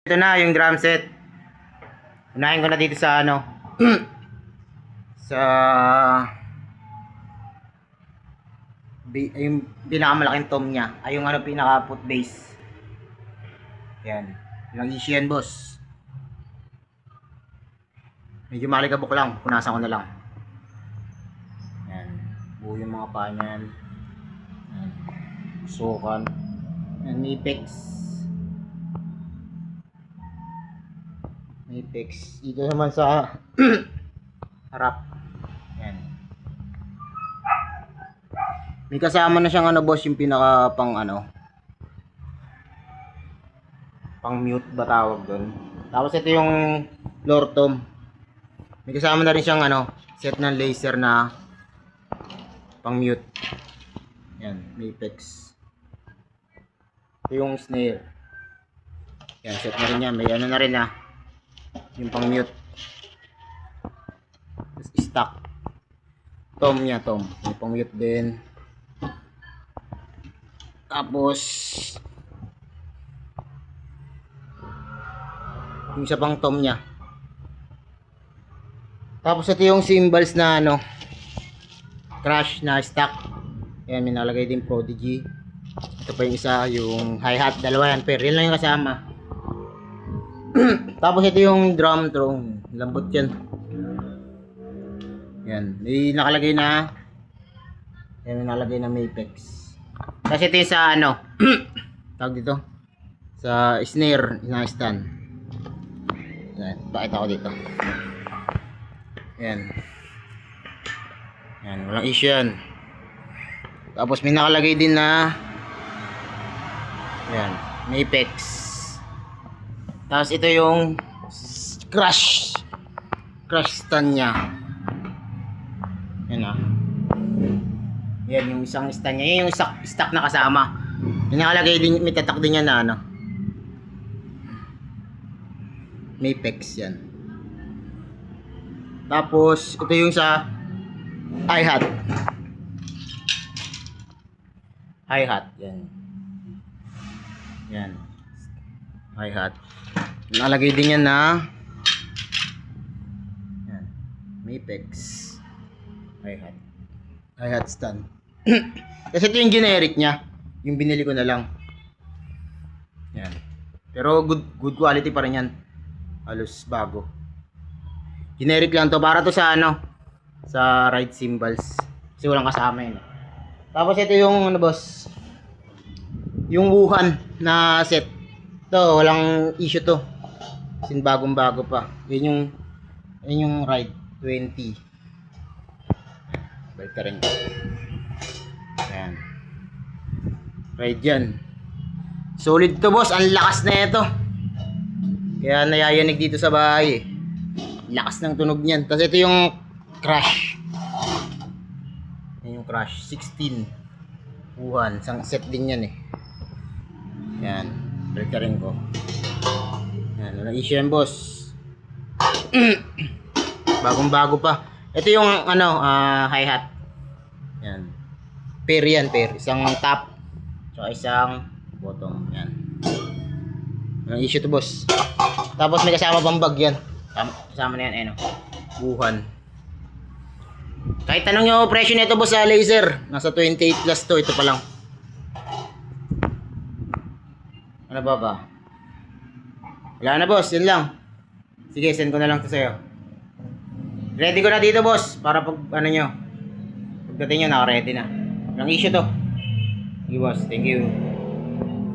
Ito na yung drum set. Unahin ko na dito sa ano sa yung pinakamalaking tom niya ay yung ano pinaka foot base. Yan. Ilang issue yan, boss. Medyo malikabok lang. Punasan ko na lang. Yan. Buo yung mga paa niyan. Yan. Sukan. Yan. Apex. Dito naman sa harap. Yan. May kasama na siyang ano, boss, yung pinaka pang ano, pang mute ba tawag doon. Tapos ito yung floor tom. May kasama na rin siyang ano, set ng laser na pang mute. Yan, Apex. Ito yung snare. Yan, set na rin yan. May ano na rin ah, yung pang mute. Stock tom niya, tom. May pang mute din. Tapos yung isa pang tom niya. Tapos ito yung cymbals na ano, crash na stock. Ayan, may nalagay din Prodigy. Ito pa yung isa, yung hi-hat, dalawa yan, pero yan lang yung kasama. Tapos ito yung drum throne, lambot yan. Yan, may nakalagay na, yan, may nalagay na Apex. Kasi ito yung sa ano, tawag dito, sa snare na stand. Yan, pakita ko dito. Yan. Yan, walang issue yan. Tapos may nakalagay din na yan, Apex. Tapos ito yung crash stand nya. Yan ah. Yan yung isang stand nya. Yan yung stock na kasama. May nakalagay din, may tatak din yan na ano, Apex yan. Tapos ito yung sa hi-hat. Hi-hat yan. Yan. Hi-hat. Nalagay din yan na yan, Apex. Hi-hat. Hi-hat stand. Kasi ito yung generic nya. Yung binili ko na lang. Yan. Pero good quality pa rin yan. Halos bago. Generic lang to, para to sa ano, sa ride cymbals. Kasi walang kasama yun. Tapos ito yung ano, boss, yung Wuhan na set. To, walang issue to. Kasi bagong bago pa. Yun yung ride 20. Balik ka rin. Ayan. Ride yan. Solid to, boss. Ang lakas na ito. Kaya nayayanig dito sa bahay eh. Lakas ng tunog niyan. Tapos ito yung crash. Yan yung crash 16 Wuhan. Isang set din yan eh. Yan. Balik ka rin ko. Yan. Walang issue yan, boss. Bagong bago pa. Ito yung ano, hi-hat. Yan. Pair yan, pair. Isang top. Tsaka isang bottom. Yan. Walang issue to, boss. Tapos may kasama pang bag yan. Kasama na yan, Wuhan. Kahit tanong nyo presyo nito, boss, sa laser, nasa 28 plus to. Ito pa lang. Ano ba? Wala na, boss. Yun lang. Sige, send ko na lang to sa'yo. Ready ko na dito, boss. Para pag ano nyo, pagdating nyo, naka-ready na. Walang issue to. Sige, boss. Thank you.